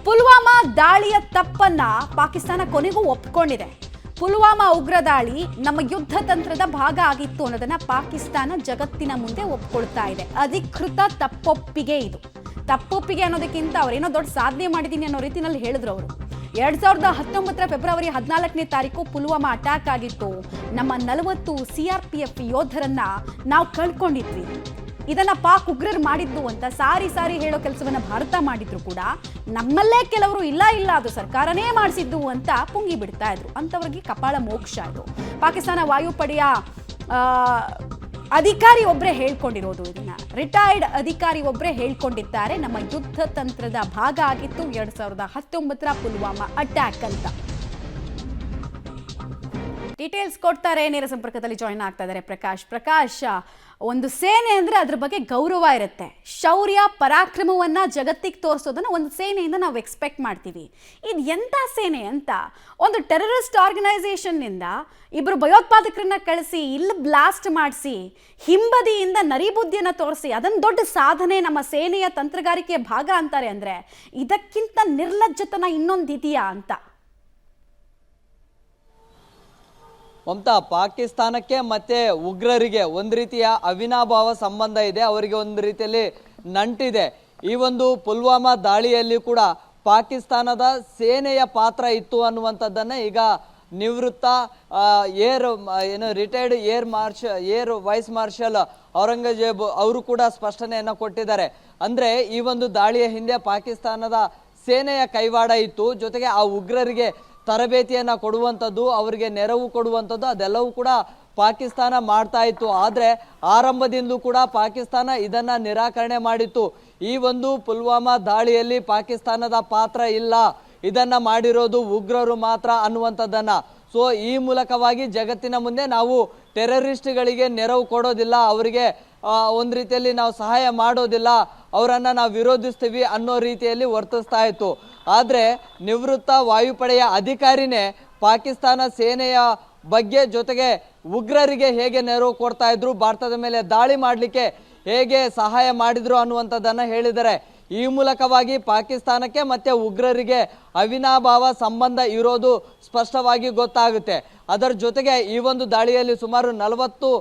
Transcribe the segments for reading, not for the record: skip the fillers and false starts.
ಪುಲ್ವಾಮಾ ದಾಳಿಯ ತಪ್ಪನ್ನ ಪಾಕಿಸ್ತಾನ ಕೊನೆಗೂ ಒಪ್ಪಿಕೊಂಡಿದೆ. ಪುಲ್ವಾಮಾ ಉಗ್ರ ದಾಳಿ ನಮ್ಮ ಯುದ್ಧ ತಂತ್ರದ ಭಾಗ ಆಗಿತ್ತು ಅನ್ನೋದನ್ನ ಪಾಕಿಸ್ತಾನ ಜಗತ್ತಿನ ಮುಂದೆ ಒಪ್ಪಿಕೊಳ್ತಾ ಇದೆ. ಅಧಿಕೃತ ತಪ್ಪೊಪ್ಪಿಗೆ ಇದು. ತಪ್ಪೊಪ್ಪಿಗೆ ಅನ್ನೋದಕ್ಕಿಂತ ಅವರೇನೋ ದೊಡ್ಡ ಸಾಧನೆ ಮಾಡಿದ್ದೀನಿ ಅನ್ನೋ ರೀತಿಯಲ್ಲಿ ಹೇಳಿದ್ರು ಅವರು. 2019 ಫೆಬ್ರವರಿ 14ನೇ ತಾರೀಕು ಪುಲ್ವಾಮಾ ಅಟ್ಯಾಕ್ ಆಗಿತ್ತು. ನಮ್ಮ 40 CRPF ಯೋಧರನ್ನ ನಾವು ಕಳ್ಕೊಂಡಿದ್ವಿ. ಇದನ್ನ ಪಾಕ್ ಉಗ್ರರು ಮಾಡಿದ್ದು ಅಂತ ಸಾರಿ ಹೇಳೋ ಕೆಲಸವನ್ನ ಭಾರತ ಮಾಡಿದ್ರು ಕೂಡ ನಮ್ಮಲ್ಲೇ ಕೆಲವರು ಇಲ್ಲ ಅದು ಸರ್ಕಾರನೇ ಮಾಡಿಸಿದ್ದು ಅಂತ ಪುಂಗಿ ಬಿಡ್ತಾ ಇದ್ರು. ಅಂತವರಿಗೆ ಕಪಾಳ ಮೋಕ್ಷ ಇದು. ಪಾಕಿಸ್ತಾನ ವಾಯುಪಡೆಯ ಅಧಿಕಾರಿ ಒಬ್ಬರೇ ಹೇಳ್ಕೊಂಡಿರೋದು. ಇದನ್ನ ರಿಟೈರ್ಡ್ ಅಧಿಕಾರಿ ಒಬ್ಬರೇ ಹೇಳ್ಕೊಂಡಿದ್ದಾರೆ. ನಮ್ಮ ಯುದ್ಧ ತಂತ್ರದ ಭಾಗ ಆಗಿತ್ತು 2019 ಪುಲ್ವಾಮಾ ಅಟ್ಯಾಕ್ ಅಂತ. ಡೀಟೇಲ್ಸ್ ಕೊಡ್ತಾರೆ. ನೇರ ಸಂಪರ್ಕದಲ್ಲಿ ಜಾಯಿನ್ ಆಗ್ತಾ ಇದ್ದಾರೆ ಪ್ರಕಾಶ್. ಒಂದು ಸೇನೆ ಅಂದ್ರೆ ಅದ್ರ ಬಗ್ಗೆ ಗೌರವ ಇರುತ್ತೆ. ಶೌರ್ಯ ಪರಾಕ್ರಮವನ್ನ ಜಗತ್ತಿಗೆ ತೋರಿಸೋದನ್ನ ಒಂದು ಸೇನೆಯಿಂದ ನಾವು ಎಕ್ಸ್ಪೆಕ್ಟ್ ಮಾಡ್ತೀವಿ. ಇದು ಎಂಥ ಸೇನೆ ಅಂತ ಒಂದು ಟೆರರಿಸ್ಟ್ ಆರ್ಗನೈಸೇಷನ್ ನಿಂದ ಇಬ್ಬರು ಭಯೋತ್ಪಾದಕರನ್ನ ಕಳಿಸಿ ಇಲ್ಲಿ ಬ್ಲಾಸ್ಟ್ ಮಾಡಿಸಿ ಹಿಂಬದಿಯಿಂದ ನರಿಬುದ್ಧಿಯನ್ನ ತೋರಿಸಿ ಅದನ್ನ ದೊಡ್ಡ ಸಾಧನೆ ನಮ್ಮ ಸೇನೆಯ ತಂತ್ರಗಾರಿಕೆಯ ಭಾಗ ಅಂತಾರೆ ಅಂದ್ರೆ ಇದಕ್ಕಿಂತ ನಿರ್ಲಜ್ಜತನ ಇನ್ನೊಂದಿದೆಯಾ ಅಂತ. ಮಮತಾ, ಪಾಕಿಸ್ತಾನಕ್ಕೆ ಮತ್ತೆ ಉಗ್ರರಿಗೆ ಒಂದು ರೀತಿಯ ಅವಿನಾಭಾವ ಸಂಬಂಧ ಇದೆ. ಅವರಿಗೆ ಒಂದು ರೀತಿಯಲ್ಲಿ ನಂಟಿದೆ. ಈ ಒಂದು ಪುಲ್ವಾಮಾ ದಾಳಿಯಲ್ಲಿ ಕೂಡ ಪಾಕಿಸ್ತಾನದ ಸೇನೆಯ ಪಾತ್ರ ಇತ್ತು ಅನ್ನುವಂಥದ್ದನ್ನು ಈಗ ನಿವೃತ್ತ retired air vice marshal Aurangzeb ಅವರು ಕೂಡ ಸ್ಪಷ್ಟನೆಯನ್ನು ಕೊಟ್ಟಿದ್ದಾರೆ. ಅಂದರೆ ಈ ಒಂದು ದಾಳಿಯ ಹಿಂದೆ ಪಾಕಿಸ್ತಾನದ ಸೇನೆಯ ಕೈವಾಡ ಇತ್ತು. ಜೊತೆಗೆ ಆ ಉಗ್ರರಿಗೆ ತರಬೇತಿಯನ್ನು ಕೊಡುವಂಥದ್ದು, ಅವರಿಗೆ ನೆರವು ಕೊಡುವಂಥದ್ದು ಅದೆಲ್ಲವೂ ಕೂಡ ಪಾಕಿಸ್ತಾನ ಮಾಡ್ತಾ ಇತ್ತು. ಆದರೆ ಆರಂಭದಿಂದಲೂ ಕೂಡ ಪಾಕಿಸ್ತಾನ ಇದನ್ನು ನಿರಾಕರಣೆ ಮಾಡಿತ್ತು. ಈ ಒಂದು ಪುಲ್ವಾಮಾ ದಾಳಿಯಲ್ಲಿ ಪಾಕಿಸ್ತಾನದ ಪಾತ್ರ ಇಲ್ಲ, ಇದನ್ನು ಮಾಡಿರೋದು ಉಗ್ರರು ಮಾತ್ರ ಅನ್ನುವಂಥದ್ದನ್ನು. ಸೊ ಈ ಮೂಲಕವಾಗಿ ಜಗತ್ತಿನ ಮುಂದೆ ನಾವು ಟೆರರಿಸ್ಟ್ಗಳಿಗೆ ನೆರವು ಕೊಡೋದಿಲ್ಲ, ಅವರಿಗೆ ಒಂದು ರೀತಿಯಲ್ಲಿ ನಾವು ಸಹಾಯ ಮಾಡೋದಿಲ್ಲ, ಅವರನ್ನು ನಾವು ವಿರೋಧಿಸ್ತೀವಿ ಅನ್ನೋ ರೀತಿಯಲ್ಲಿ ವರ್ತಿಸ್ತಾ ಇತ್ತು. ಆದರೆ ನಿವೃತ್ತ ವಾಯುಪಡೆಯ ಅಧಿಕಾರಿನೇ ಪಾಕಿಸ್ತಾನ ಸೇನೆಯ ಬಗ್ಗೆ ಜೊತೆಗೆ ಉಗ್ರರಿಗೆ ಹೇಗೆ ನೆರವು ಕೊಡ್ತಾ ಇದ್ರು, ಭಾರತದ ಮೇಲೆ ದಾಳಿ ಮಾಡಲಿಕ್ಕೆ ಹೇಗೆ ಸಹಾಯ ಮಾಡಿದ್ರು ಅನ್ನುವಂಥದ್ದನ್ನು ಹೇಳಿದ್ದಾರೆ. ಈ ಮೂಲಕವಾಗಿ ಪಾಕಿಸ್ತಾನಕ್ಕೆ ಮತ್ತೆ ಉಗ್ರರಿಗೆ ಅವಿನಾಭಾವ ಸಂಬಂಧ ಇರೋದು ಸ್ಪಷ್ಟವಾಗಿ ಗೊತ್ತಾಗುತ್ತೆ. ಅದರ ಜೊತೆಗೆ ಈ ಒಂದು ದಾಳಿಯಲ್ಲಿ ಸುಮಾರು 40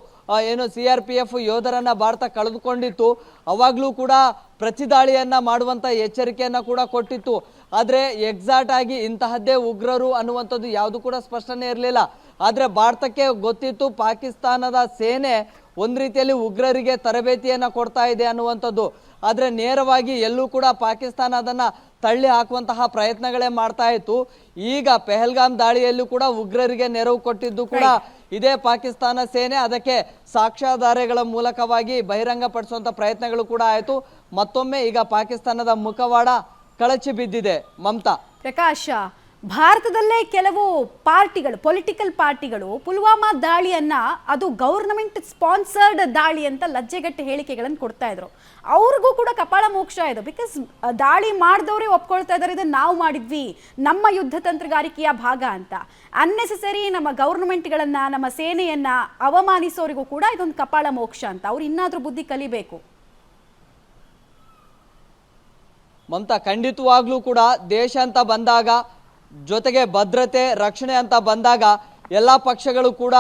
CRPF ಯೋಧರನ್ನ ಭಾರತ ಕಳೆದುಕೊಂಡಿತ್ತು. ಅವಾಗಲೂ ಕೂಡ ಪ್ರತಿ ದಾಳಿಯನ್ನ ಮಾಡುವಂತ ಎಚ್ಚರಿಕೆಯನ್ನ ಕೂಡ ಕೊಟ್ಟಿತ್ತು. ಆದರೆ ಎಕ್ಸಾಕ್ಟ್ ಆಗಿ ಇಂತಹದ್ದೇ ಉಗ್ರರು ಅನ್ನುವಂಥದ್ದು ಯಾವುದು ಕೂಡ ಸ್ಪಷ್ಟನೆ ಇರಲಿಲ್ಲ. ಆದರೆ ಭಾರತಕ್ಕೆ ಗೊತ್ತಿತ್ತು ಪಾಕಿಸ್ತಾನದ ಸೇನೆ ಒಂದು ರೀತಿಯಲ್ಲಿ ಉಗ್ರರಿಗೆ ತರಬೇತಿಯನ್ನ ಕೊಡ್ತಾ ಇದೆ ಅನ್ನುವಂಥದ್ದು. ಆದರೆ ನೇರವಾಗಿ ಎಲ್ಲೂ ಕೂಡ ಪಾಕಿಸ್ತಾನ ಅದನ್ನ ತಳ್ಳಿ ಹಾಕುವಂತಹ ಪ್ರಯತ್ನಗಳೇ ಮಾಡ್ತಾ ಇತ್ತು. ಈಗ ಪೆಹಲ್ಗಾಮ್ ದಾಳಿಯಲ್ಲೂ ಕೂಡ ಉಗ್ರರಿಗೆ ನೆರವು ಕೊಟ್ಟಿದ್ದು ಕೂಡ ಇದೇ ಪಾಕಿಸ್ತಾನ ಸೇನೆ. ಅದಕ್ಕೆ ಸಾಕ್ಷ್ಯಾಧಾರಗಳ ಮೂಲಕವಾಗಿ ಬಹಿರಂಗಪಡಿಸುವಂತ ಪ್ರಯತ್ನಗಳು ಕೂಡ ಆಯಿತು. ಮತ್ತೊಮ್ಮೆ ಈಗ ಪಾಕಿಸ್ತಾನದ ಮುಖವಾಡ ಕಳಚಿ ಬಿದ್ದಿದೆ. ಮಮತಾ, ಪ್ರಕಾಶ್, ಭಾರತದಲ್ಲೇ ಕೆಲವು ಪಾರ್ಟಿಗಳು, ಪೊಲಿಟಿಕಲ್ ಪಾರ್ಟಿಗಳು ಪುಲ್ವಾಮಾ ದಾಳಿಯನ್ನ ಅದು ಗವರ್ನಮೆಂಟ್ ಸ್ಪಾನ್ಸರ್ಡ್ ದಾಳಿ ಅಂತ ಲಜ್ಜೆಗಟ್ಟಿ ಹೇಳಿಕೆಗಳನ್ನು ಕೊಡ್ತಾ ಇದ್ರು. ಅವ್ರಿಗೂ ಕೂಡ ಕಪಾಳ ಮೋಕ್ಷ ಇದು. ಬಿಕಾಸ್ ದಾಳಿ ಮಾಡಿದವರೇ ಒಪ್ಕೊಳ್ತಾ ಇದ್ದಾರೆ ಇದನ್ನ ನಾವು ಮಾಡಿದ್ವಿ, ನಮ್ಮ ಯುದ್ಧ ತಂತ್ರಗಾರಿಕೆಯ ಭಾಗ ಅಂತ. ಅನ್ನೆಸೆಸರಿ ನಮ್ಮ ಗವರ್ನಮೆಂಟ್ಗಳನ್ನ, ನಮ್ಮ ಸೇನೆಯನ್ನ ಅವಮಾನಿಸೋರಿಗೂ ಕೂಡ ಇದೊಂದು ಕಪಾಳ ಮೋಕ್ಷ ಅಂತ. ಅವ್ರು ಇನ್ನಾದ್ರೂ ಬುದ್ಧಿ ಕಲಿಬೇಕು. ಮಮತಾ, ಖಂಡಿತವಾಗ್ಲೂ ಕೂಡ ದೇಶ ಅಂತ ಬಂದಾಗ, ಜೊತೆಗೆ ಭದ್ರತೆ ರಕ್ಷಣೆ ಅಂತ ಬಂದಾಗ ಎಲ್ಲ ಪಕ್ಷಗಳು ಕೂಡ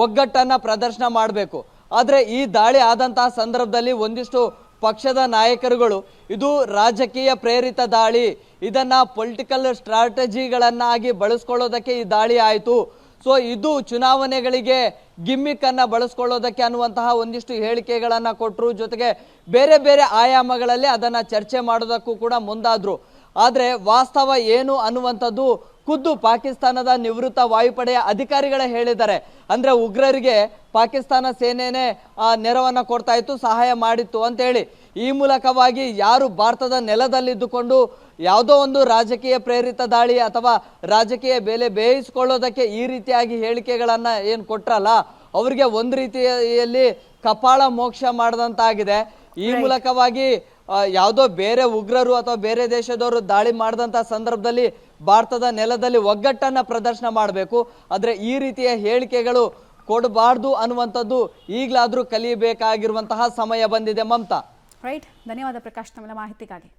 ಒಗ್ಗಟ್ಟನ್ನ ಪ್ರದರ್ಶನ ಮಾಡಬೇಕು. ಆದರೆ ಈ ದಾಳಿ ಆದಂತಹ ಸಂದರ್ಭದಲ್ಲಿ ಒಂದಿಷ್ಟು ಪಕ್ಷದ ನಾಯಕರುಗಳು ಇದು ರಾಜಕೀಯ ಪ್ರೇರಿತ ದಾಳಿ, ಇದನ್ನ ಪೊಲಿಟಿಕಲ್ ಸ್ಟ್ರಾಟಜಿಗಳನ್ನಾಗಿ ಬಳಸ್ಕೊಳ್ಳೋದಕ್ಕೆ ಈ ದಾಳಿ ಆಯಿತು, ಸೊ ಇದು ಚುನಾವಣೆಗಳಿಗೆ ಗಿಮ್ಮಿಕ್ ಅನ್ನ ಬಳಸ್ಕೊಳ್ಳೋದಕ್ಕೆ ಅನ್ನುವಂತಹ ಒಂದಿಷ್ಟು ಹೇಳಿಕೆಗಳನ್ನ ಕೊಟ್ಟರು. ಜೊತೆಗೆ ಬೇರೆ ಬೇರೆ ಆಯಾಮಗಳಲ್ಲಿ ಅದನ್ನ ಚರ್ಚೆ ಮಾಡೋದಕ್ಕೂ ಕೂಡ ಮುಂದಾದ್ರು. ಆದರೆ ವಾಸ್ತವ ಏನು ಅನ್ನುವಂಥದ್ದು ಖುದ್ದು ಪಾಕಿಸ್ತಾನದ ನಿವೃತ್ತ ವಾಯುಪಡೆಯ ಅಧಿಕಾರಿಗಳೇ ಹೇಳಿದ್ದಾರೆ. ಅಂದ್ರೆ ಉಗ್ರರಿಗೆ ಪಾಕಿಸ್ತಾನ ಸೇನೆನೇ ನೆರವನ್ನ ಕೊಡ್ತಾ ಇತ್ತು, ಸಹಾಯ ಮಾಡಿತ್ತು ಅಂತ ಹೇಳಿ. ಈ ಮೂಲಕವಾಗಿ ಯಾರು ಭಾರತದ ನೆಲದಲ್ಲಿದ್ದುಕೊಂಡು ಯಾವುದೋ ಒಂದು ರಾಜಕೀಯ ಪ್ರೇರಿತ ದಾಳಿ ಅಥವಾ ರಾಜಕೀಯ ಬೆಲೆ ಬೇಯಿಸ್ಕೊಳ್ಳೋದಕ್ಕೆ ಈ ರೀತಿಯಾಗಿ ಹೇಳಿಕೆಗಳನ್ನ ಏನು ಕೊಟ್ರಲ್ಲ, ಅವರಿಗೆ ಒಂದು ರೀತಿಯಲ್ಲಿ ಕಪಾಳ ಮೋಕ್ಷ ಮಾಡಿದಂತಾಗಿದೆ. ಈ ಮೂಲಕವಾಗಿ ಯಾವುದೋ ಬೇರೆ ಉಗ್ರರು ಅಥವಾ ಬೇರೆ ದೇಶದವರು ದಾಳಿ ಮಾಡಿದಂಥ ಸಂದರ್ಭದಲ್ಲಿ ಭಾರತದ ನೆಲದಲ್ಲಿ ಒಗ್ಗಟ್ಟನ್ನ ಪ್ರದರ್ಶನ ಮಾಡಬೇಕು. ಆದರೆ ಈ ರೀತಿಯ ಹೇಳಿಕೆಗಳು ಕೊಡಬಾರ್ದು ಅನ್ನುವಂಥದ್ದು ಈಗಲಾದರೂ ಕಲಿಯಬೇಕಾಗಿರುವಂತಹ ಸಮಯ ಬಂದಿದೆ. ಮಮತಾ, ರೈಟ್. ಧನ್ಯವಾದ ಪ್ರಕಾಶ್, ತಮ್ಮ ಮಾಹಿತಿಗಾಗಿ.